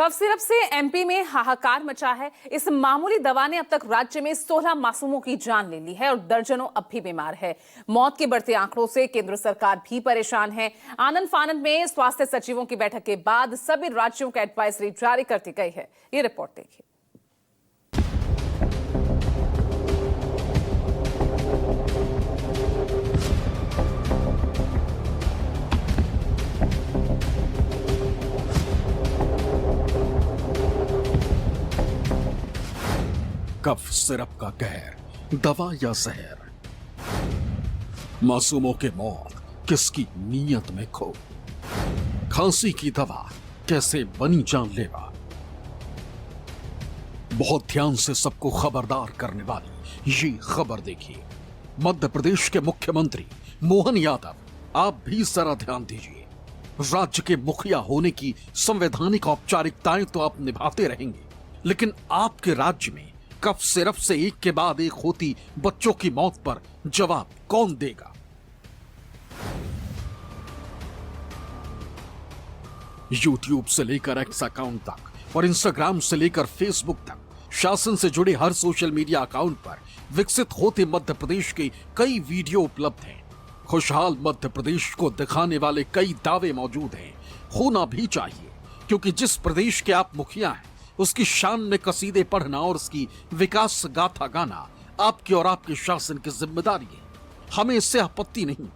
Cough syrup से MP में हाहाकार मचा है। इस मामूली दवा ने अब तक राज्य में 16 मासूमों की जान ले ली है और दर्जनों अब भी बीमार है। मौत के बढ़ते आंकड़ों से केंद्र सरकार भी परेशान है। आनंद फानंद में स्वास्थ्य सचिवों की बैठक के बाद सभी राज्यों को एडवाइजरी जारी कर दी गई है। ये रिपोर्ट देखिए। कफ सिरप का कहर, दवा या जहर, मासूमों के मौत किसकी नीयत में खो, खांसी की दवा कैसे बनी जानलेवा। बहुत ध्यान से सबको खबरदार करने वाली ये खबर देखिए। मध्य प्रदेश के मुख्यमंत्री मोहन यादव, आप भी जरा ध्यान दीजिए। राज्य के मुखिया होने की संवैधानिक औपचारिकताएं तो आप निभाते रहेंगे, लेकिन आपके राज्य में कफ सिरप से एक के बाद एक होती बच्चों की मौत पर जवाब कौन देगा? यूट्यूब से लेकर एक्स अकाउंट तक और इंस्टाग्राम से लेकर फेसबुक तक शासन से जुड़े हर सोशल मीडिया अकाउंट पर विकसित होते मध्य प्रदेश के कई वीडियो उपलब्ध हैं। खुशहाल मध्य प्रदेश को दिखाने वाले कई दावे मौजूद हैं। होना भी चाहिए, क्योंकि जिस प्रदेश के आप मुखिया हैं उसकी शान में कसीदे पढ़ना और उसकी विकास गाथा गाना आपकी और आपके शासन की जिम्मेदारी है। हमें इससे आपत्ति नहीं,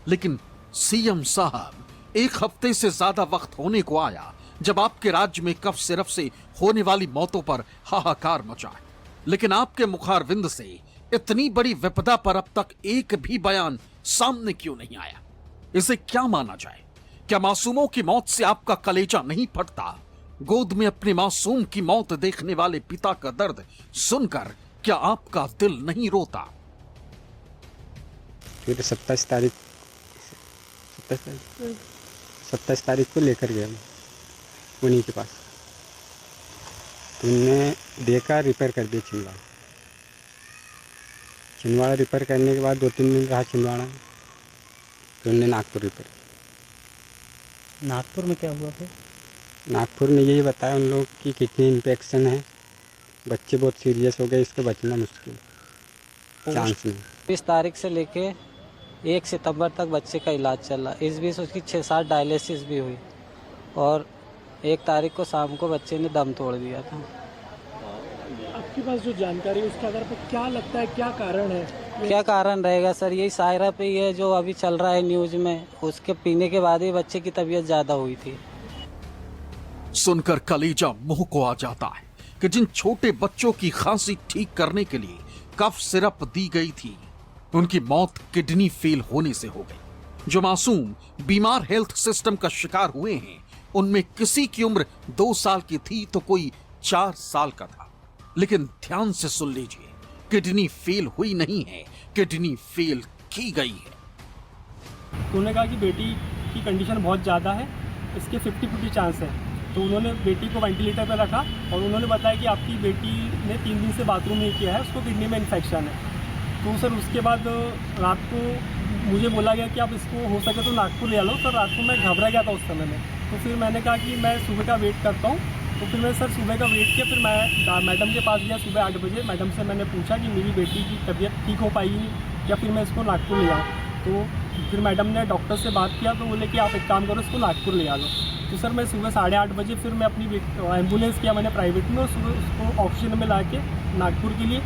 लेकिन सीएम साहब, एक हफ्ते से ज्यादा वक्त होने को आया जब आपके राज्य में कफ सिरप से होने वाली मौतों पर हाहाकार मचा है, लेकिन आपके मुखारविंद से इतनी बड़ी विपदा पर अब तक एक भी बयान सामने क्यों नहीं आया? इसे क्या माना जाए? क्या मासूमों की मौत से आपका कलेजा नहीं फटता? गोद में अपने मासूम की मौत देखने वाले पिता का दर्द सुनकर क्या आपका दिल नहीं रोता? फिर 27 तारीख को लेकर गया उन्हीं के पास। उनने देखा, रिपेयर कर दिया छिंदवाड़ा रिपेयर करने के बाद 2-3 दिन रहा छिंदवाड़ा, तो उनने नागपुर रिपेयर। नागपुर में क्या हुआ फिर? नागपुर में यही बताया उन लोग की किडनी इन्फेक्शन है, बच्चे बहुत सीरियस हो गए, इसको बचना मुश्किल, चांस नहीं। 20 तारीख से लेके 1 सितंबर तक बच्चे का इलाज चल रहा। इस बीच उसकी 6-7 डायलिसिस भी हुई और 1 तारीख को शाम को बच्चे ने दम तोड़ दिया था। आपके पास जो जानकारी है उसके आधार पर क्या लगता है, क्या कारण है? क्या कारण रहेगा सर? यही सायरा पे ये जो अभी चल रहा है न्यूज में, उसके पीने के बाद ही बच्चे की तबीयत ज्यादा हुई थी। सुनकर कलेजा मुंह को आ जाता है कि जिन छोटे बच्चों की खांसी ठीक करने के लिए कफ सिरप दी गई थी, उनकी मौत किडनी फेल होने से हो गई। जो मासूम बीमार हेल्थ सिस्टम का शिकार हुए हैं, उनमें किसी की उम्र 2 साल की थी तो कोई 4 साल का था। लेकिन ध्यान से सुन लीजिए, किडनी फेल हुई नहीं है, किडनी फेल की गई है। उन्होंने कहा कि बेटी की कंडीशन बहुत ज़्यादा है, इसके 50-50 चांस है, तो उन्होंने बेटी को वेंटिलेटर पर रखा और उन्होंने बताया कि आपकी बेटी ने 3 दिन से बाथरूम नहीं किया है, उसको किडनी में इन्फेक्शन है। तो सर उसके बाद रात को मुझे बोला गया कि आप इसको हो सके तो नागपुर ले आ लो। सर रात को मैं घबरा गया था उस समय में, तो फिर मैंने कहा कि मैं सुबह का वेट करता हूँ। तो फिर मैं सर सुबह का वेट किया, फिर मैं मैडम के पास गया सुबह 8 बजे। मैडम से मैंने पूछा कि मेरी बेटी की तबीयत ठीक हो पाएगी या फिर मैं इसको नागपुर ले आऊँ। तो फिर मैडम ने डॉक्टर से बात किया, तो बोले कि आप एक काम करो, इसको नागपुर ले आ लो। तो सर मैं सुबह 8:30 बजे फिर मैं अपनी एम्बुलेंस किया मैंने प्राइवेट में, और सुबह उसको ऑक्सीजन में ला के नागपुर के लिए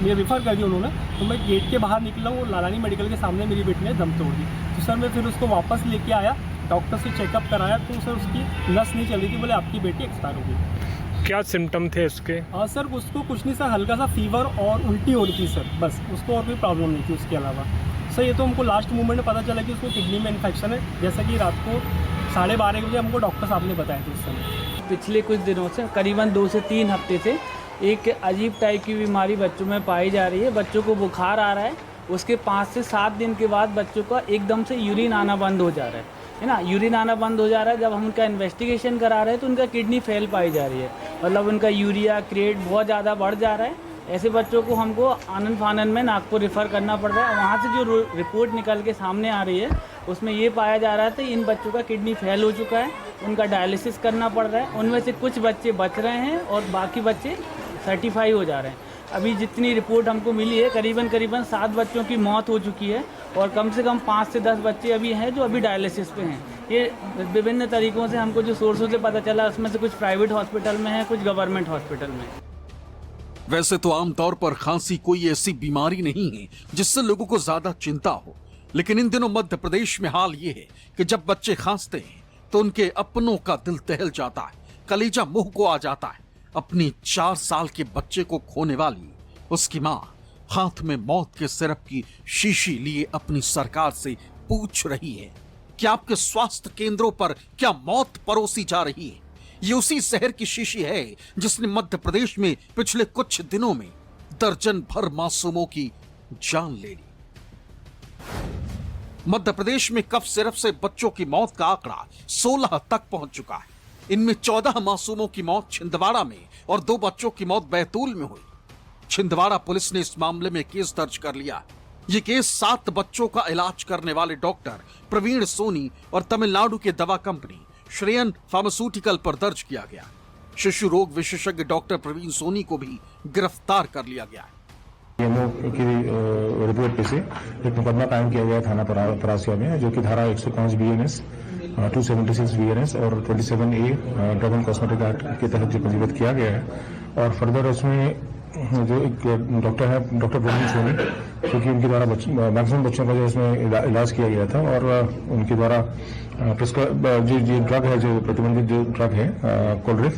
मुझे रेफ़र कर दिया उन्होंने। तो मैं गेट के बाहर निकला हूँ, लालानी मेडिकल के सामने मेरी बेटी ने दम तोड़ दी। तो सर मैं फिर उसको वापस लेके आया, डॉक्टर से चेकअप कराया, तो सर उसकी नस नहीं चल रही थी, बोले आपकी बेटी एक्सपायर हो गई। क्या सिम्टम थे उसके? सर उसको कुछ नहीं सर, हल्का सा फीवर और उल्टी हो रही थी सर, बस उसको और कोई प्रॉब्लम नहीं थी उसके अलावा। सर ये तो हमको लास्ट मोमेंट में पता चला कि उसको किडनी में इन्फेक्शन है, जैसा कि रात को 12:30 बजे हमको डॉक्टर साहब ने बताया था उस समय। पिछले कुछ दिनों से करीबन 2 से 3 हफ्ते से एक अजीब टाइप की बीमारी बच्चों में पाई जा रही है। बच्चों को बुखार आ रहा है, उसके 5 से 7 दिन के बाद बच्चों का एकदम से यूरिन आना बंद हो जा रहा है ना। यूरिन आना बंद हो जा रहा है। जब हम उनका इन्वेस्टिगेशन करा रहे हैं तो उनका किडनी फेल पाई जा रही है, मतलब उनका यूरिया क्रिएट बहुत ज़्यादा बढ़ जा रहा है। ऐसे बच्चों को हमको आनंद फानंद में नागपुर रेफ़र करना पड़ रहा है। वहाँ से जो रिपोर्ट निकल के सामने आ रही है उसमें ये पाया जा रहा था इन बच्चों का किडनी फेल हो चुका है, उनका डायलिसिस करना पड़ रहा है। उनमें से कुछ बच्चे बच रहे हैं और बाकी बच्चे सर्टिफाई हो जा रहे हैं। अभी जितनी रिपोर्ट हमको मिली है करीबन 7 बच्चों की मौत हो चुकी है और कम से कम 5 से 10 बच्चे अभी हैं जो अभी डायलिसिस पे हैं। ये विभिन्न तरीक़ों से हमको जो सोर्सों से पता चला, उसमें से कुछ प्राइवेट हॉस्पिटल में है, कुछ गवर्नमेंट हॉस्पिटल में है। वैसे तो आमतौर पर खांसी कोई ऐसी बीमारी नहीं है जिससे लोगों को ज्यादा चिंता हो, लेकिन इन दिनों मध्य प्रदेश में हाल ये है कि जब बच्चे खांसते हैं तो उनके अपनों का दिल दहल जाता है, कलेजा मुंह को आ जाता है। अपनी 4 साल के बच्चे को खोने वाली उसकी मां हाथ में मौत के सिरप की शीशी लिए अपनी सरकार से पूछ रही है कि आपके स्वास्थ्य केंद्रों पर क्या मौत परोसी जा रही है। ये उसी शहर की शीशी है जिसने मध्य प्रदेश में पिछले कुछ दिनों में दर्जन भर मासूमों की जान ले ली। मध्य प्रदेश में कफ सिरप से बच्चों की मौत का आंकड़ा 16 तक पहुंच चुका है। इनमें 14 मासूमों की मौत छिंदवाड़ा में और 2 बच्चों की मौत बैतूल में हुई। छिंदवाड़ा पुलिस ने इस मामले में केस दर्ज कर लिया। ये केस 7 बच्चों का इलाज करने वाले डॉक्टर प्रवीण सोनी और तमिलनाडु के दवा कंपनी श्रेयन फार्मास्यूटिकल पर दर्ज किया गया। शिशु रोग विशेषज्ञ डॉक्टर प्रवीण सोनी को भी गिरफ्तार कर लिया गया है। की रिपोर्ट पे से एक मुकदमा कायम किया गया थाना परासिया में, जो कि धारा 105 BNS, 276 BNS और 27A drug and cosmetic act के तहत जो पंजीबद्ध किया गया है। और फर्दर उसमें जो एक डॉक्टर है, डॉक्टर प्रवीण सोनी, क्योंकि उनके द्वारा मैक्सिमम बच्चों का जो इसमें इलाज किया गया था और उनके द्वारा जो ड्रग है, जो प्रतिबंधित जो ड्रग है कोल्ड्रिफ,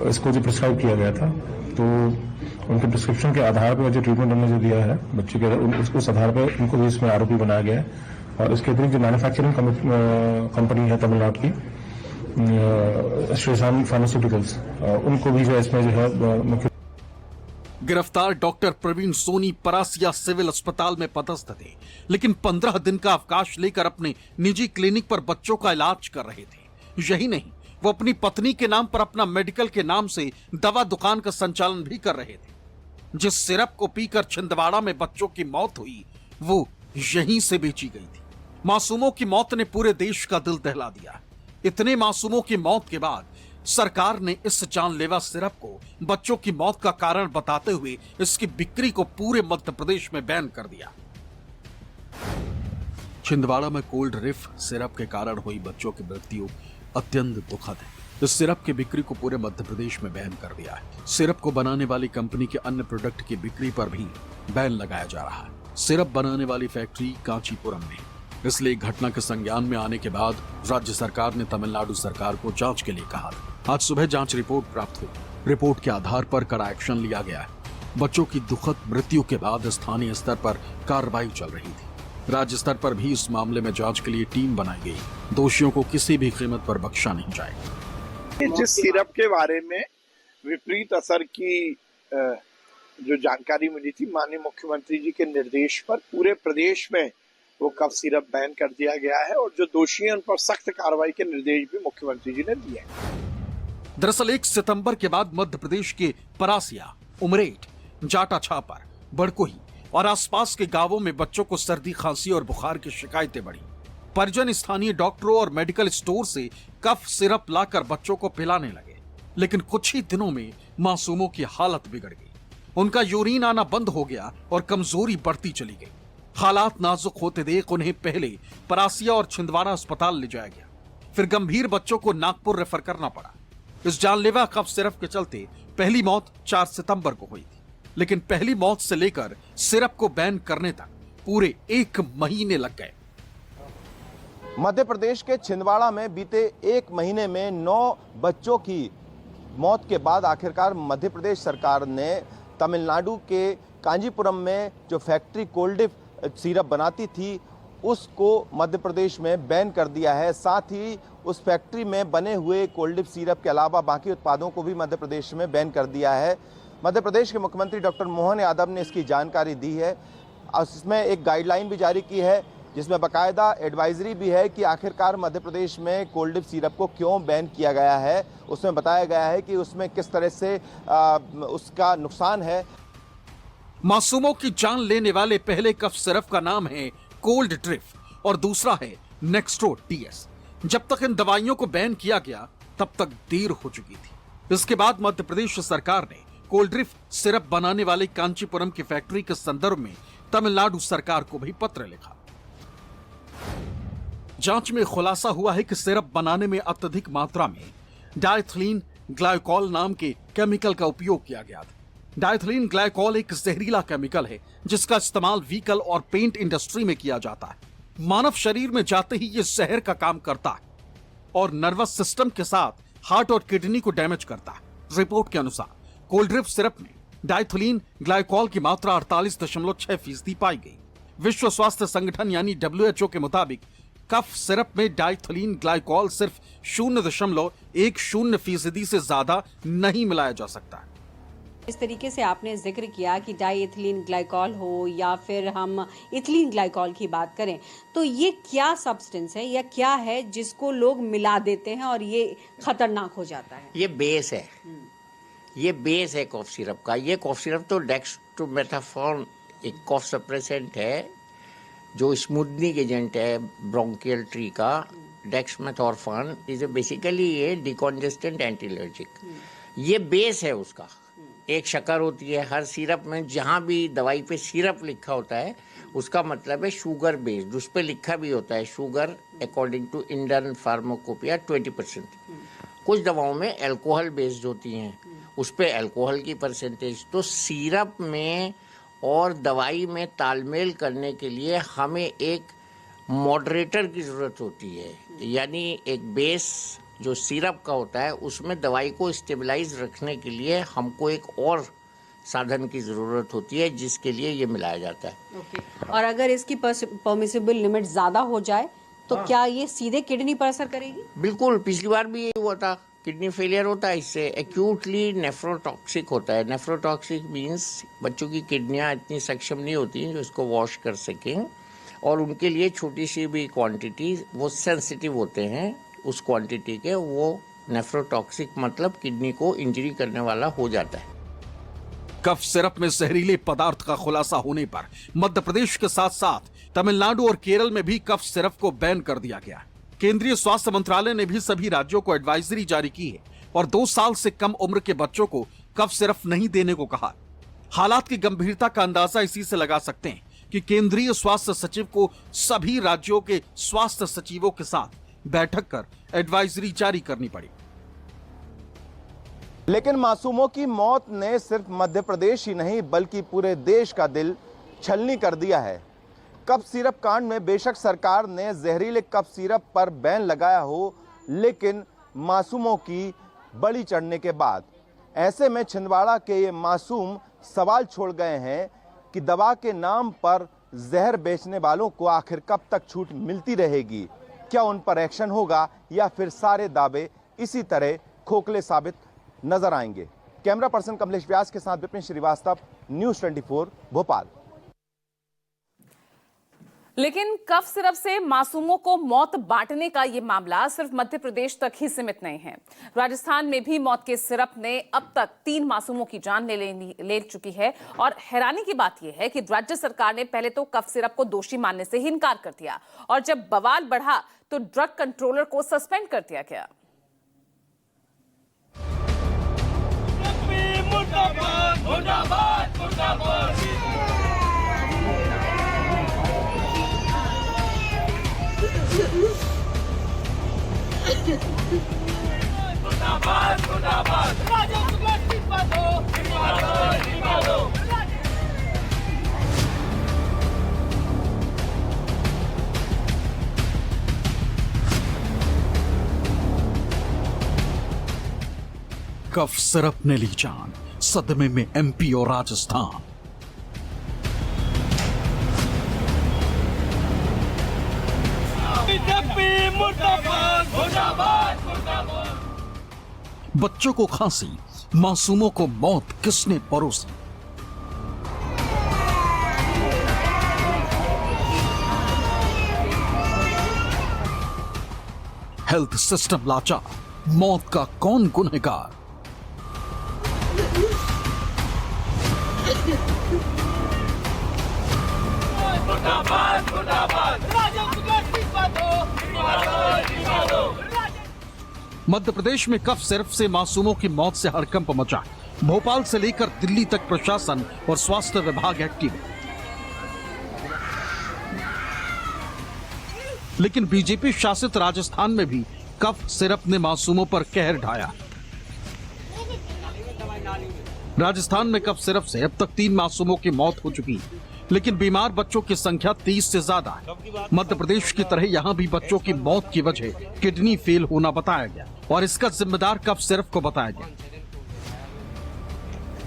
इसको जो प्रिस्क्राइब किया गया था, तो उनके प्रिस्क्रिप्शन के आधार पर जो ट्रीटमेंट उन्होंने जो दिया है बच्चे के, उस आधार पर उनको भी इसमें आरोपी बनाया गया है। और इसके अतिरिक्त जो मैन्युफैक्चरिंग कंपनी है तमिलनाडु की श्रेयन फार्मास्यूटिकल्स, उनको भी जो इसमें जो है मुख्य। गिरफ्तार डॉक्टर प्रवीण सोनी परासिया सिविल अस्पताल में पदस्थ थे, लेकिन 15 दिन का अवकाश लेकर अपने निजी क्लिनिक पर बच्चों का इलाज कर रहे थे। यही नहीं, वो अपनी पत्नी के नाम पर अपना मेडिकल के नाम से दवा दुकान का संचालन भी कर रहे थे। जिस सिरप को पीकर छिंदवाड़ा में बच्चों की मौत हुई, वो यहीं से बेची गई थी। मासूमों की मौत ने पूरे देश का दिल दहला दिया। इतने मासूमों की मौत के बाद सरकार ने इस जानलेवा सिरप को बच्चों की मौत का कारण बताते हुए इसकी बिक्री को पूरे मध्य प्रदेश में बैन कर दिया। छिंदवाड़ा में कोल्ड रिफ सिरप के कारण हुई बच्चों की मृत्यु अत्यंत दुखद है। इस सिरप की बिक्री को पूरे मध्य प्रदेश में बैन कर दिया है। सिरप को बनाने वाली कंपनी के अन्य प्रोडक्ट की बिक्री पर भी बैन लगाया जा रहा है। सिरप बनाने वाली फैक्ट्री कांचीपुरम में, इसलिए घटना के संज्ञान में आने के बाद राज्य सरकार ने तमिलनाडु सरकार को जांच के लिए कहा था। आज सुबह जांच रिपोर्ट प्राप्त हुई। रिपोर्ट के आधार पर कड़ा एक्शन लिया गया है। बच्चों की दुखद मृत्यु के बाद स्थानीय स्तर पर कार्रवाई चल रही थी। राज्य स्तर पर भी इस मामले में जांच के लिए टीम बनाई गई। दोषियों को किसी भी कीमत पर बख्शा नहीं जाएगा। जिस सिरप के बारे में विपरीत असर की जो जानकारी मिली थी, माननीय मुख्यमंत्री जी के निर्देश पर पूरे प्रदेश में वो कफ सिरप बैन कर दिया गया है और जो दोषी हैं उन पर सख्त कार्रवाई के निर्देश भी मुख्यमंत्री जी ने दिए हैं। दरअसल 1 सितंबर के बाद मध्य प्रदेश के परासिया, उमरेठ, जाटा छापर, बड़कोही और आसपास के गांवों में बच्चों को सर्दी, खांसी और बुखार की शिकायतें बढ़ी। परिजन स्थानीय डॉक्टरों और मेडिकल स्टोर से कफ सिरप लाकर बच्चों को पिलाने लगे, लेकिन कुछ ही दिनों में मासूमों की हालत बिगड़ गई। उनका यूरिन आना बंद हो गया और कमजोरी बढ़ती चली गई। हालात नाजुक होते देख उन्हें पहले परासिया और छिंदवाड़ा अस्पताल ले जाया गया, फिर गंभीर बच्चों को नागपुर रेफर करना पड़ा। इस जानलेवा कफ सिरप के चलते पहली मौत 4 सितंबर को हुई थी, लेकिन पहली मौत से लेकर सिरप को बैन करने तक पूरे 1 महीने लग गए। मध्य प्रदेश के छिंदवाड़ा में बीते 1 महीने में 9 बच्चों की मौत के बाद आखिरकार मध्य प्रदेश सरकार ने तमिलनाडु के कांजीपुरम में जो फैक्ट्री कोल्डिफ सिरप बनाती थी उसको मध्य प्रदेश में बैन कर दिया है। साथ ही उस फैक्ट्री में बने हुए कोल्डिफ सिरप के अलावा बाकी उत्पादों को भी मध्य प्रदेश में बैन कर दिया है। मध्य प्रदेश के मुख्यमंत्री डॉक्टर मोहन यादव ने इसकी जानकारी दी है। इसमें एक गाइडलाइन भी जारी की है जिसमें बाकायदा एडवाइजरी भी है कि आखिरकार मध्य प्रदेश में कोल्डिफ सिरप को क्यों बैन किया गया है। उसमें बताया गया है कि उसमें किस तरह से उसका नुकसान है। मासूमों की जान लेने वाले पहले कफ सिरप का नाम है कोल्ड ड्रिफ और दूसरा है नेक्स्ट्रो टीएस। जब तक इन दवाइयों को बैन किया गया तब तक देर हो चुकी थी। इसके बाद मध्य प्रदेश सरकार ने कोल्ड्रिफ्ट सिरप बनाने वाले कांचीपुरम की फैक्ट्री के संदर्भ में तमिलनाडु सरकार को भी पत्र लिखा। जांच में खुलासा हुआ है कि सिरप बनाने में अत्यधिक मात्रा में डाइथिलीन ग्लाइकोल नाम के केमिकल का उपयोग किया गया था। डाइथिलीन ग्लाइकोल एक जहरीला केमिकल है जिसका इस्तेमाल व्हीकल और पेंट इंडस्ट्री में किया जाता है। मानव शरीर में जाते ही यह जहर का काम करता है और नर्वस सिस्टम के साथ हार्ट और किडनी को डैमेज करता है। रिपोर्ट के अनुसार कोल्ड्रिफ्ट सिरप में डाइथिलीन ग्लाइकोल की मात्रा 48.6% पाई गई। विश्व स्वास्थ्य संगठन यानी WHO के मुताबिक कफ सिरप में डाइथिलीन ग्लाइकोल सिर्फ 0.10% से ज्यादा नहीं मिलाया जा सकता। इस तरीके से आपने जिक्र किया कि डाई एथिलीन ग्लाइकोल हो या फिर हम इथिलीन ग्लाइकोल की बात करें, तो ये क्या सब्सटेंस है या क्या है जिसको लोग मिला देते हैं और ये खतरनाक हो जाता है? ये बेस है, ये बेस है कॉफ सिरप का। ये कॉफ सिरप तो डेक्स्ट्रोमेथासोन एक कॉफ सप्रेसेंट है जो स्मूथनिंग एजेंट है ब्रोंकियल ट्री का। डेक्समेथोर्फन इज बेसिकली ये डिकॉन्जेस्टेंट एंटीएलर्जिक। ये बेस है उसका। एक शक्कर होती है हर सिरप में, जहाँ भी दवाई पे सिरप लिखा होता है उसका मतलब है शुगर बेस्ड। उस पर लिखा भी होता है sugar according to Indian pharmacopoeia 20%। कुछ दवाओं में अल्कोहल बेस्ड होती हैं, उस पर अल्कोहल की परसेंटेज। तो सिरप में और दवाई में तालमेल करने के लिए हमें एक मॉडरेटर की ज़रूरत होती है, यानी एक बेस जो सिरप का होता है उसमें दवाई को स्टेबलाइज रखने के लिए हमको एक और साधन की ज़रूरत होती है जिसके लिए ये मिलाया जाता है। और अगर इसकी परमिसिबल लिमिट ज़्यादा हो जाए तो क्या ये सीधे किडनी पर असर करेगी? बिल्कुल, पिछली बार भी ये हुआ था, किडनी फेलियर होता है इससे। एक्यूटली नेफ्रोटॉक्सिक होता है। नेफ्रोटॉक्सिक मीन्स बच्चों की किडनियाँ इतनी सक्षम नहीं होती जो इसको वॉश कर सकें, और उनके लिए छोटी सी भी क्वांटिटी वो सेंसिटिव होते हैं उस क्वांटिटी के, वो नेफ्रोटॉक्सिक मतलब किडनी को इंजरी करने वाला हो जाता है। कफ सिरप में जहरीले पदार्थ का खुलासा होने पर मध्य प्रदेश के साथ साथ तमिलनाडु और केरल में भी कफ सिरप को बैन कर दिया गया। केंद्रीय स्वास्थ्य मंत्रालय ने भी सभी राज्यों को एडवाइजरी जारी की है और 2 साल से कम उम्र के बच्चों को कफ सिरप नहीं देने को कहा। हालात की गंभीरता का अंदाजा इसी से लगा सकते हैं कि केंद्रीय स्वास्थ्य सचिव को सभी राज्यों के स्वास्थ्य सचिवों के साथ बैठक कर एडवाइजरी जारी करनी पड़ी। लेकिन मासूमों की मौत ने सिर्फ मध्य प्रदेश ही नहीं बल्कि पूरे देश का दिल छलनी कर दिया है। कफ सिरप कांड में बेशक सरकार ने जहरीले कफ सिरप पर बैन लगाया हो, लेकिन मासूमों की बलि चढ़ने के बाद ऐसे में छिंदवाड़ा के ये मासूम सवाल छोड़ गए हैं कि दवा के नाम पर जहर बेचने वालों को आखिर कब तक छूट मिलती रहेगी? क्या उन पर एक्शन होगा या फिर सारे दावे इसी तरह खोखले साबित नजर आएंगे? कैमरा पर्सन कमलेश व्यास के साथ विपिन श्रीवास्तव, न्यूज़ 24 भोपाल। लेकिन कफ सिरप से मासूमों को मौत बांटने का यह मामला सिर्फ मध्य प्रदेश तक ही सीमित नहीं है। राजस्थान में भी मौत के सिरप ने अब तक 3 मासूमों की जान ले चुकी है। और हैरानी की बात यह है कि राज्य सरकार ने पहले तो कफ सिरप को दोषी मानने से ही इनकार कर दिया और जब बवाल बढ़ा तो ड्रग कंट्रोलर को सस्पेंड कर दिया गया। मुर्दाबाद, मुर्दाबाद, मुर्दाबाद। मुर्दाबाद, मुर्दाबाद। कफ सिरप ने ली जान, सदमे में MP और राजस्थान। मुर्दाबाद, मुर्दाबाद, मुर्दाबाद। बच्चों को खांसी, मासूमों को मौत किसने परोसी? हेल्थ सिस्टम लाचार, मौत का कौन गुनहगार? मुर्दाबाद, मुर्दाबाद। मध्य प्रदेश में कफ सिरप से मासूमों की मौत से हड़कंप मचा। भोपाल से लेकर दिल्ली तक प्रशासन और स्वास्थ्य विभाग एक्टिव है। लेकिन बीजेपी शासित राजस्थान में भी कफ सिरप ने मासूमों पर कहर ढाया। राजस्थान में कफ सिरप से अब तक 3 मासूमों की मौत हो चुकी है, लेकिन बीमार बच्चों की संख्या 30 से ज्यादा है। मध्य प्रदेश की तरह यहां भी बच्चों की मौत की वजह किडनी फेल होना बताया गया और इसका जिम्मेदार कफ सिरप को बताया गया।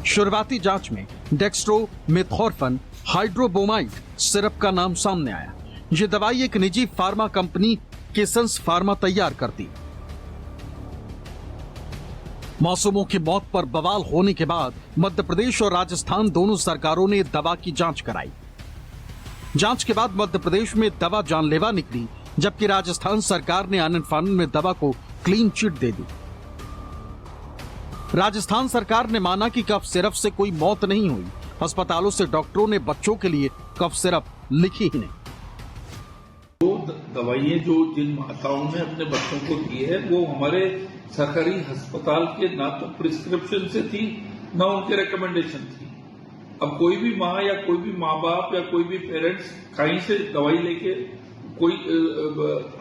शुरुआती जांच में डेक्स्ट्रोमेथोर्फन हाइड्रोब्रोमाइड सिरप का नाम सामने आया। ये दवाई एक निजी फार्मा कंपनी केसेंस फार्मा तैयार करती। मासूमों की मौत पर बवाल होने के बाद मध्य प्रदेश और राजस्थान दोनों सरकारों ने दवा की जांच कराई। जांच के बाद मध्य प्रदेश में दवा जानलेवा निकली, जबकि राजस्थान सरकार ने आनन फानन में दवा को क्लीन चिट दे दी। राजस्थान सरकार ने माना कि कफ सिरप से कोई मौत नहीं हुई। अस्पतालों से डॉक्टरों ने बच्चों के लिए कफ सिरप लिखी ही नहीं। दवाइयाँ जो जिन माताओं ने अपने बच्चों को दी है वो हमारे सरकारी अस्पताल के ना तो प्रिस्क्रिप्शन से थी ना उनके रिकमेंडेशन थी। अब कोई भी माँ या कोई भी माँ बाप या कोई भी पेरेंट्स कहीं से दवाई लेके कोई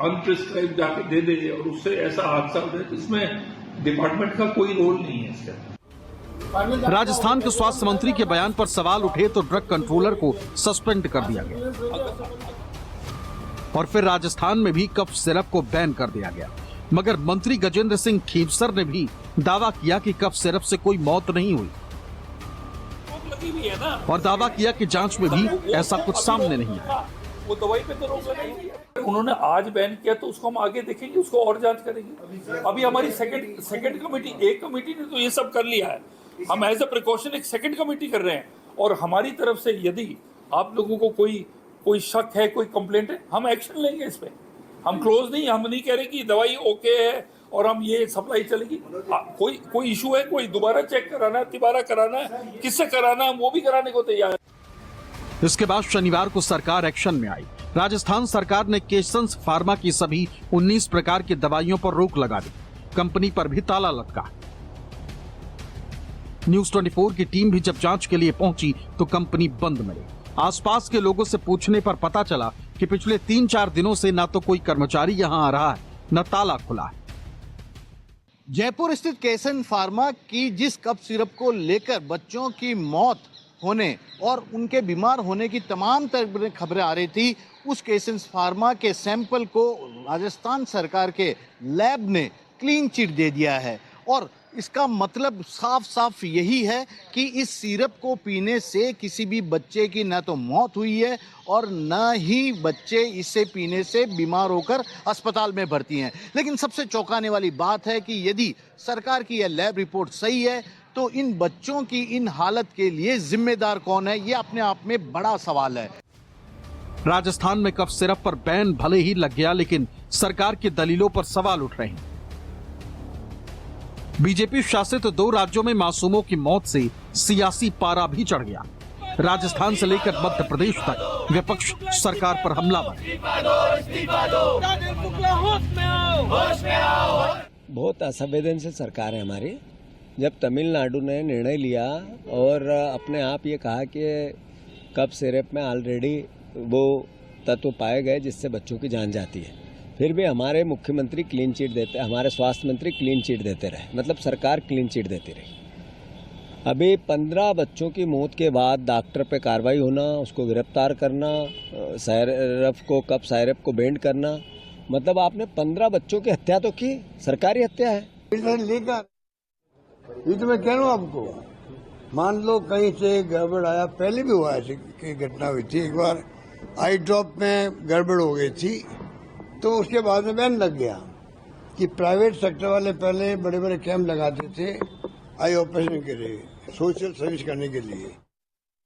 अनप्रिस्क्राइब जाके दे दे और उससे ऐसा हादसा हो जाए तो इसमें डिपार्टमेंट का कोई रोल नहीं है इसका। राजस्थान के स्वास्थ्य मंत्री के बयान पर सवाल उठे तो ड्रग कंट्रोलर को सस्पेंड कर दिया गया और फिर राजस्थान में भी कफ सिरप को बैन कर दिया गया। मगर मंत्री गजेंद्र सिंह खीवसर ने भी दावा किया कि कफ सिरप से कोई मौत नहीं हुई और दावा किया कि जांच में भी ऐसा कुछ सामने नहीं आया। वो दवाई पे तो रोक लगाई है। उन्होंने आज बैन किया तो उसको हम आगे देखेंगे, उसको और जांच करेंगे। अभी हमारी सेकंड कमेटी, एक कमेटी ने तो ये सब कर लिया है, हम एज अ प्रिकॉशन एक सेकंड कमेटी कर रहे हैं और हमारी तरफ से यदि आप लोगों को कोई शक है, कोई कंप्लेंट है, हम एक्शन लेंगे इस पे। हम क्लोज नहीं, हम नहीं कह रहे कि दवाई ओके है और हम ये सप्लाई चलेगी। कोई इशू है, कोई दोबारा चेक कराना है, तिबारा कराना है, किससे कराना है, वो भी कराने को तैयार है। इसके बाद शनिवार को सरकार एक्शन में आई। राजस्थान सरकार ने केसेंस फार्मा की सभी 19 प्रकार की दवाइयों पर रोक लगा दी। कंपनी पर भी ताला लटका। न्यूज 24 की टीम भी जब जांच के लिए पहुंची तो कंपनी बंद मिली। आसपास के लोगों से पूछने पर पता चला कि पिछले 3-4 दिनों से न तो कोई कर्मचारी यहां आ रहा है, न ताला खुला है। जयपुर स्थित केसन फार्मा की जिस कफ सिरप को लेकर बच्चों की मौत होने और उनके बीमार होने की तमाम तरह खबरें आ रही थी, उस केसन फार्मा के सैंपल को राजस्थान सरकार के लैब ने क्लीन चिट दे दिया है और इसका मतलब साफ साफ यही है कि इस सिरप को पीने से किसी भी बच्चे की न तो मौत हुई है और न ही बच्चे इसे पीने से बीमार होकर अस्पताल में भर्ती हैं। लेकिन सबसे चौंकाने वाली बात है कि यदि सरकार की यह लैब रिपोर्ट सही है तो इन बच्चों की इन हालत के लिए जिम्मेदार कौन है, ये अपने आप में बड़ा सवाल है। राजस्थान में कफ सिरप पर बैन भले ही लग गया, लेकिन सरकार की दलीलों पर सवाल उठ रहे हैं। बीजेपी शासित 2 राज्यों में मासूमों की मौत से सियासी पारा भी चढ़ गया। राजस्थान से लेकर मध्य प्रदेश तक विपक्ष सरकार पर हमलावर। बहुत असंवेदनशील सरकार है हमारी। जब तमिलनाडु ने निर्णय लिया और अपने आप ये कहा कि कफ सिरप में ऑलरेडी वो तत्व पाए गए जिससे बच्चों की जान जाती है, फिर भी हमारे मुख्यमंत्री क्लीन चिट देते, हमारे स्वास्थ्य मंत्री क्लीन चिट देते रहे, मतलब सरकार क्लीन चिट देती रही। अभी 15 बच्चों की मौत के बाद डॉक्टर पे कार्रवाई होना, उसको गिरफ्तार करना, कफ सिरप को बैंड करना, मतलब आपने 15 बच्चों की हत्या तो की, सरकारी हत्या है। ये तो मैं कह रहा हूँ आपको, मान लो कहीं से गड़बड़ आया, पहले भी हुआ ऐसी घटना हुई थी। एक बार आई ड्रॉप में गड़बड़ हो गई थी तो उसके बाद में बैन लग गया कि प्राइवेट सेक्टर वाले पहले बड़े बड़े कैंप लगाते थे आई ऑपरेशन के लिए, सोशल सर्विस करने के लिए।